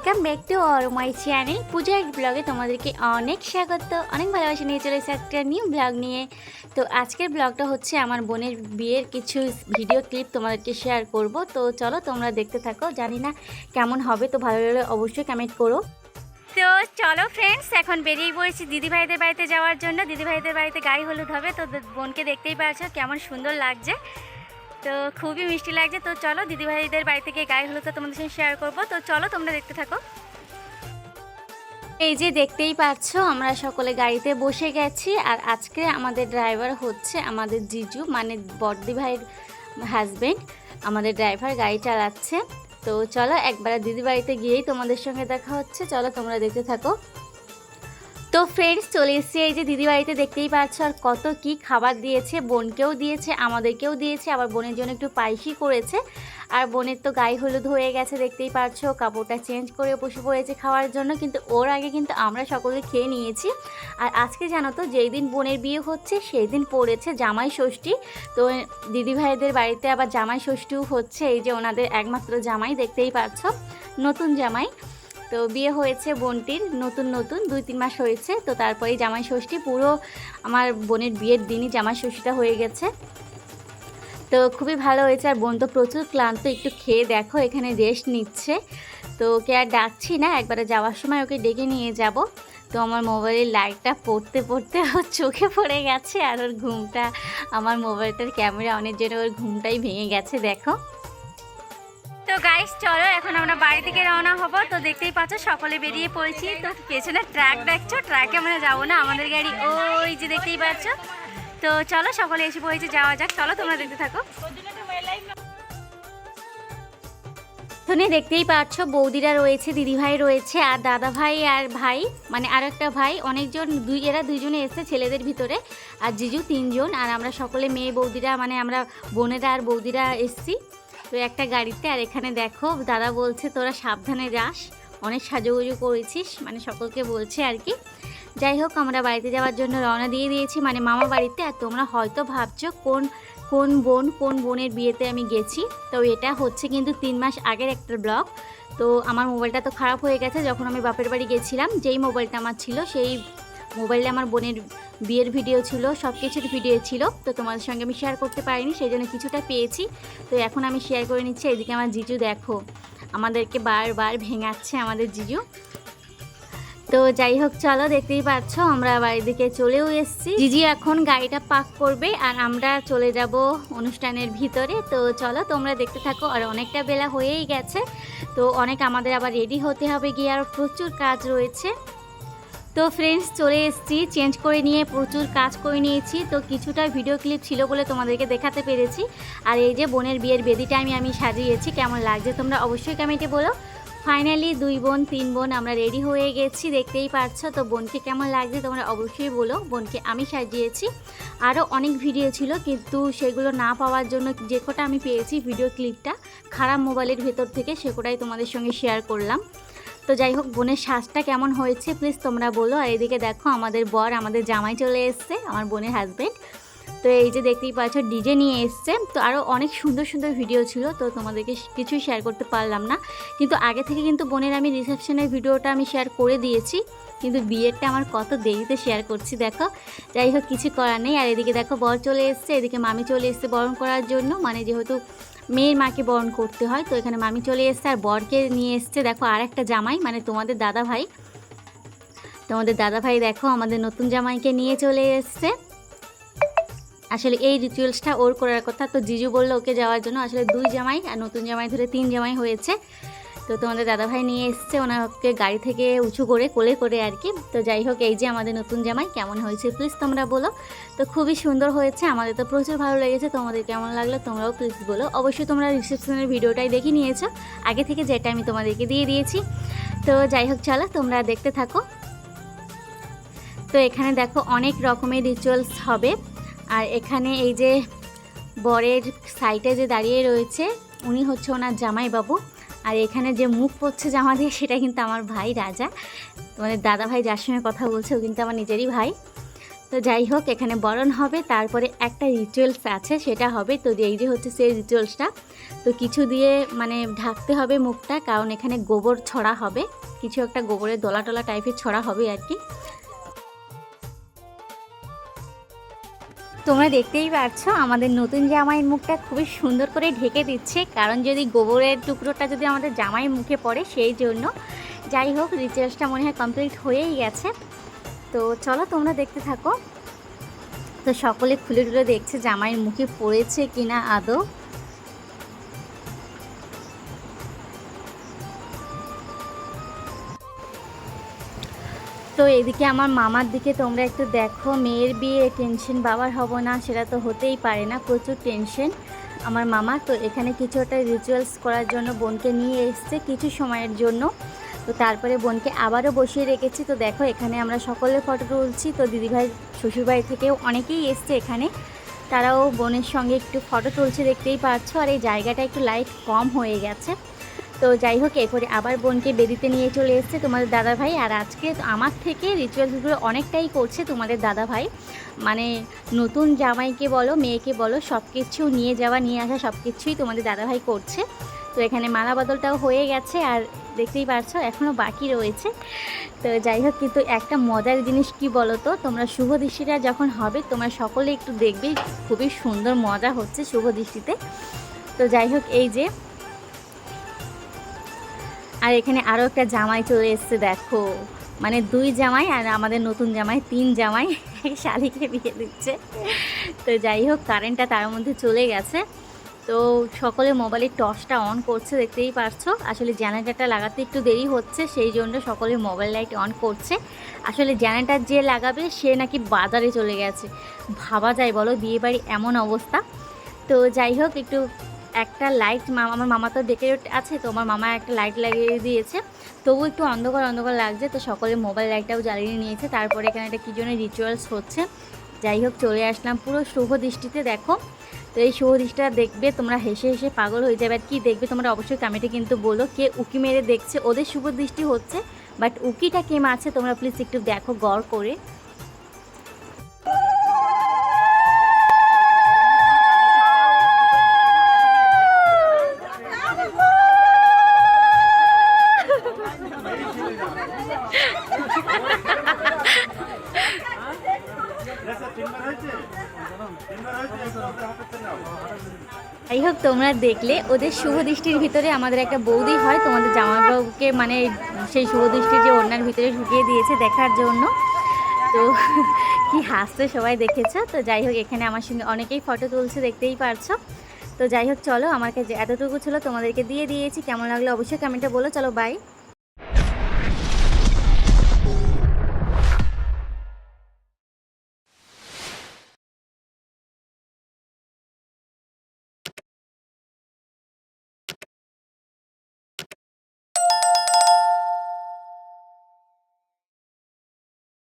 Welcome back to our my channel পূজার ব্লগে তোমাদেরকে অনেক স্বাগত, অনেক ভালোবাসা নিয়ে চলেছে একটা নিউ ব্লগ নিয়ে। তো আজকের ব্লগটা হচ্ছে আমার বোনের বিয়ের কিছু ভিডিও ক্লিপ তোমাদেরকে শেয়ার করব। তো চলো তোমরা দেখতে থাকো, জানি না কেমন হবে, তো ভালো লাগলে অবশ্যই কমেন্ট করো। তো চলো ফ্রেন্ডস, এখন বেরিয়ে পড়েছি দিদিভাইদের বাড়িতে যাওয়ার জন্য। দিদিভাইদের বাড়িতে গায়ে হলুদ হবে, তো বোনকে দেখতেই পারছো কেমন সুন্দর লাগছে, তো খুবই মিষ্টি লাগছে। তো চলো দিদিভাইদের বাড়ি থেকে গায়ে হলুদটা তোমাদের সঙ্গে শেয়ার করবো। তো চলো তোমরা দেখতে থাকো। এই যে দেখতেই পাচ্ছ আমরা সকলে গাড়িতে বসে গেছি, আর আজকে আমাদের ড্রাইভার হচ্ছে আমাদের জিজু, মানে বড়দি ভাইয়ের হাজবেন্ড আমাদের ড্রাইভার গাড়ি চালাচ্ছে। তো চলো একবার দিদি বাড়িতে গিয়েই তোমাদের সঙ্গে দেখা হচ্ছে, চলো তোমরা দেখতে থাকো। তো ফ্রেন্ডস চলে এসেছি এই যে দিদি বাড়িতে, দেখতেই পাচ্ছ আর কত কি খাবার দিয়েছে, বোনকেও দিয়েছে আমাদেরকেও দিয়েছে, আবার বোনের জন্য একটু পায়েসই করেছে। আর বোনের তো গায়ে হলুদ হয়ে গেছে দেখতেই পাচ্ছ, কাপড়টা চেঞ্জ করে বসে পড়েছে খাওয়ার জন্য, কিন্তু ওর আগে কিন্তু আমরা সকলে খেয়ে নিয়েছি। আর আজকে জানো তো যেই দিন বোনের বিয়ে হচ্ছে সেই দিন পড়েছে জামাই ষষ্ঠী। তো দিদিভাইদের বাড়িতে আবার জামাই ষষ্ঠীও হচ্ছে, এই যে ওনাদের একমাত্র জামাই দেখতেই পাচ্ছ, নতুন জামাই। তো বিয়ে হয়েছে বোনটির নতুন 2-3 মাস হয়েছে, তো তারপরেই জামাই ষষ্ঠী, পুরো আমার বোনের বিয়ের দিনই জামাই ষষ্ঠীটা হয়ে গেছে। তো খুবই ভালো হয়েছে, আর বোন তো প্রচুর ক্লান্ত, একটু খেয়ে দেখো এখানে রেস্ট নিচ্ছে। তো ওকে আর ডাকছি না, একবারে যাওয়ার সময় ওকে ডেকে নিয়ে যাব। তো আমার মোবাইলের লাইটটা পড়তে পড়তে ওর চোখে পড়ে গেছে, আর ওর ঘুমটা, আমার মোবাইলটার ক্যামেরা অনের জন্য ওর ঘুমটাই ভেঙে গেছে দেখো। তো গাইস চলো এখন আমরা বাড়ি থেকে রওনা হব। তো দেখতেই পাচ্ছ সকলে বেরিয়ে পড়েছি। তো পেছনে ট্রাক দেখছো, ট্রাকে আমরা যাবো না, আমাদের গাড়ি ওই যে দেখতেই পাচ্ছ। তো চলো সকলে এসে পড়েছে, যাওয়া যাক, চলো তোমরা দেখতে থাকো। এখানে দেখতেই পাচ্ছ বৌদিরা রয়েছে, দিদিভাই রয়েছে, আর দাদা ভাই আর ভাই, মানে আর একটা ভাই, অনেকজন, এরা দুইজনে এসছে ছেলেদের ভিতরে, আর জিজু 3 জন, আর আমরা সকলে মেয়ে বৌদিরা, মানে আমরা বোনেরা আর বৌদিরা এসছি তো একটা গাড়িতে। আর এখানে দেখো দাদা বলছে তোরা সাবধানে যাস, অনেক সাজুগুজু করেছিস, মানে সকলকে বলছে আর কি। যাই হোক আমরা বাড়িতে যাওয়ার জন্য রওনা দিয়ে দিয়েছি, মানে মামা বাড়িতে। আর তোমরা হয়তো ভাবছো কোন বোনের বিয়েতে আমি গেছি। তো এটা হচ্ছে কিন্তু 3 মাস আগের একটা ব্লগ। তো আমার মোবাইলটা তো খারাপ হয়ে গেছে যখন আমি বাপের বাড়ি গেছিলাম, যেই মোবাইলটা আমার ছিল সেই মোবাইলে আমার বোনের বিয়ের ভিডিও ছিল, সব কিছুর ভিডিও ছিল। তো তোমাদের সঙ্গে আমি শেয়ার করতে পারিনি, সেই জন্য কিছুটা পেয়েছি, তো এখন আমি শেয়ার করে নিচ্ছি। এদিকে আমার জিজু দেখো আমাদেরকে বারবার ভেঙাচ্ছে আমাদের জিজু। তো যাই হোক চলো দেখতেই পাচ্ছ আমরা বাড়ির দিকে চলেও এসেছি। জিজি এখন গাড়িটা পার্ক করবে আর আমরা চলে যাব অনুষ্ঠানের ভিতরে। তো চলো তোমরা দেখতে থাকো, আর অনেকটা বেলা হয়েই গেছে, তো অনেক আমাদের আবার রেডি হতে হবে গিয়ে, আর প্রচুর কাজ রয়েছে। তো ফ্রেন্ডস চলে এসেছি, চেঞ্জ করে নিয়ে প্রচুর কাজ করে নিয়েছি। তো কিছুটা ভিডিও ক্লিপ ছিল বলে তোমাদেরকে দেখাতে পেরেছি। আর এই যে বোনের বিয়ের বেদিটা আমি সাজিয়েছি, কেমন লাগছে তোমরা অবশ্যই কমেন্টে বলো। ফাইনালি 2 বোন 3 বোন আমরা রেডি হয়ে গেছি, দেখতেই পাচ্ছ। তো বোনকে কেমন লাগছে তোমরা অবশ্যই বলো। বোনকে আমি সাজিয়েছি, আরও অনেক ভিডিও ছিল কিন্তু সেগুলো না পাওয়ার জন্য যে কটা আমি পেয়েছি ভিডিও ক্লিপটা খারাপ মোবাইলের ভেতর থেকে, সে কটাই তোমাদের সঙ্গে শেয়ার করলাম। তো যাই হোক বোনের সাজটা কেমন হয়েছে প্লিজ তোমরা বলো। আর এদিকে দেখো আমাদের বর, আমাদের জামাই চলে এসছে, আমার বোনের হাজব্যান্ড। তো এই যে দেখতেই পাচ্ছ ডিজে নিয়ে এসছে। তো আরও অনেক সুন্দর সুন্দর ভিডিও ছিল, তো তোমাদেরকে কিছুই শেয়ার করতে পারলাম না। কিন্তু আগে থেকে কিন্তু বোনের আমি রিসেপশনের ভিডিওটা আমি শেয়ার করে দিয়েছি, কিন্তু বিয়েরটা আমার কত দেরিতে শেয়ার করছি দেখো। যাই হোক কিছু করার নেই। আর এদিকে দেখো বর চলে এসছে, এদিকে মামি চলে এসছে বরণ করার জন্য, মানে যেহেতু মেয়ের মাকে বরণ করতে হয়, তো এখানে মামি চলে এসছে। আর বরকে নিয়ে এসছে দেখো আর একটা জামাই, মানে তোমাদের দাদা ভাই দেখো আমাদের নতুন জামাইকে নিয়ে চলে এসছে। আসলে এই রিচুয়ালসটা ওর করার কথা, তো জিজু বললো ওকে যাওয়ার জন্য। আসলে 2 জামাই আর নতুন জামাই ধরে 3 জামাই হয়েছে। তো তোমাদের দাদাভাই নিয়ে এসছে ওনাকে গাড়ি থেকে উঁচু করে কোলে করে আর কি। তো যাই হোক এই যে আমাদের নতুন জামাই, কেমন হয়েছে প্লিজ তোমরা বলো। তো খুবই সুন্দর হয়েছে, আমাদের তো প্রচুর ভালো লেগেছে, তোমাদের কেমন লাগলো তোমরাও প্লিজ বলো। অবশ্যই তোমরা রিসেপশনের ভিডিওটাই দেখে নিয়েছো আগে থেকে, যেটা আমি তোমাদেরকে দিয়ে দিয়েছি। তো যাই হোক চলো তোমরা দেখতে থাকো। তো এখানে দেখো অনেক রকমের রিচুয়ালস হবে। আর এখানে এই যে বরের সাইডে যে দাঁড়িয়ে রয়েছে উনি হচ্ছে ওনার জামাইবাবু। আর এখানে যে মুখ পড়ছে জামা দিয়ে সেটা কিন্তু আমার ভাই রাজা, তোমাদের দাদা ভাই যার সঙ্গে কথা বলছে ও কিন্তু আমার নিজেরই ভাই। তো তো যাই হোক এখানে বরণ হবে, তারপরে একটা রিচুয়ালস আছে সেটা হবে। তো এই যে হচ্ছে সেই রিচুয়ালসটা, তো কিছু দিয়ে মানে ঢাকতে হবে মুখটা, কারণ এখানে গোবর ছড়া হবে, কিছু একটা গোবরের দলা টলা টাইপের ছড়া হবে আর কি। তোমরা দেখতেই পাচ্ছ আমাদের নতুন জামাইয়ের মুখটা খুবই সুন্দর করে ঢেকে দিচ্ছে, কারণ যদি গোবরের টুকরোটা যদি আমাদের জামাইয়ের মুখে পড়ে সেই জন্য। যাই হোক রিচুয়ালসটা মনে হয় কমপ্লিট হয়েই গেছে। তো চলো তোমরা দেখতে থাকো। তো সকলে খুলে টুলে দেখছে জামাইয়ের মুখে পড়েছে কিনা আদৌ। তো এদিকে আমার মামার দিকে তোমরা একটু দেখো, মেয়ের বিয়ে টেনশন বাবার হব না সেটা তো হতেই পারে না, প্রচুর টেনশন আমার মামা। তো এখানে কিছু একটা রিচুয়ালস করার জন্য বোনকে নিয়ে এসছে কিছু সময়ের জন্য। তো তারপরে বোনকে আবারও বসিয়ে রেখেছি। তো দেখো এখানে আমরা সকলে ফটো তুলছি। তো দিদিভাই শ্বশুরবাড়ি থেকেও অনেকেই এসছে এখানে, তারাও বোনের সঙ্গে একটু ফটো তুলছে দেখতেই পাচ্ছ। আর এই জায়গাটা একটু লাইট কম হয়ে গেছে। তো যাই হোক এরপরে আবার বোনকে বেদিতে নিয়ে চলে এসছে তোমাদের দাদাভাই। আর আজকে আমার থেকে রিচুয়ালসগুলো অনেকটাই করছে তোমাদের দাদাভাই, মানে নতুন জামাইকে বলো মেয়েকে বলো সব কিছু নিয়ে যাওয়া নিয়ে আসা সব কিছুই তোমাদের দাদাভাই করছে। তো এখানে মালা বদলটাও হয়ে গেছে, আর দেখতেই পারছো এখনও বাকি রয়েছে। তো যাই হোক কিন্তু একটা মজার জিনিস কি বলো তো, তোমরা শুভ দৃষ্টিটা যখন হবে তোমরা সকলে একটু দেখবে, খুবই সুন্দর মজা হচ্ছে শুভ দৃষ্টিতে। তো যাই হোক এই যে, আর এখানে আরও একটা জামাই চলে এসছে দেখো, মানে 2 জামাই আর আমাদের নতুন জামাই 3 জামাই শালিকে বিয়ে দিচ্ছে। তো যাই হোক কারেন্টটা তার মধ্যে চলে গেছে। তো সকলে মোবাইলের টর্চটা অন করছে দেখতেই পারছো। আসলে জেনারেটরটা লাগাতে একটু দেরি হচ্ছে সেই জন্য সকলে মোবাইল লাইট অন করছে। আসলে জেনারেটর যে লাগাবে সে নাকি বাজারে চলে গেছে, ভাবা যায় বলো বিয়েবাড়ি এমন অবস্থা। তো যাই হোক একটু একটা লাইট আমার মামা তো ডেকোরেট আছে, তো আমার মামা একটা লাইট লাগিয়ে দিয়েছে, তবু একটু অন্ধকার অন্ধকার লাগছে। তো সকলে মোবাইল লাইটটাও জ্বালিয়ে নিয়েছে। তারপরে এখানে একটা কী জন্য রিচুয়ালস হচ্ছে। যাই হোক চলে আসলাম পুরো শুভ দৃষ্টিতে দেখো। তো এই শুভ দৃষ্টিটা দেখবে তোমরা হেসে হেসে পাগল হয়ে যাবে। আর কি দেখবে তোমরা অবশ্যই কমেন্টে কিন্তু বলো কে উকি মেরে দেখছে, ওদের শুভ দৃষ্টি হচ্ছে বাট উকিটা কে মারছে তোমরা প্লিজ একটু দেখো গড় করে। যাই হোক তোমরা দেখলে ওদের শুভ দৃষ্টির ভিতরে আমাদের একটা বৌদি হয় তোমাদের জামাইবাবুকে, মানে সেই শুভ দৃষ্টি যে ওনার ভিতরে ঢুকিয়ে দিয়েছে দেখার জন্য। তো কি হাসতে সবাই দেখেছো। তো যাই হোক এখানে আমার সঙ্গে অনেকেই ফটো তুলছে দেখতেই পারছো। তো যাই হোক চলো আমার কাছে এতটুকু ছিল, তোমাদেরকে দিয়ে দিয়েছি। কেমন লাগলো অবশ্যই কমেন্টে বলো। চলো বাই।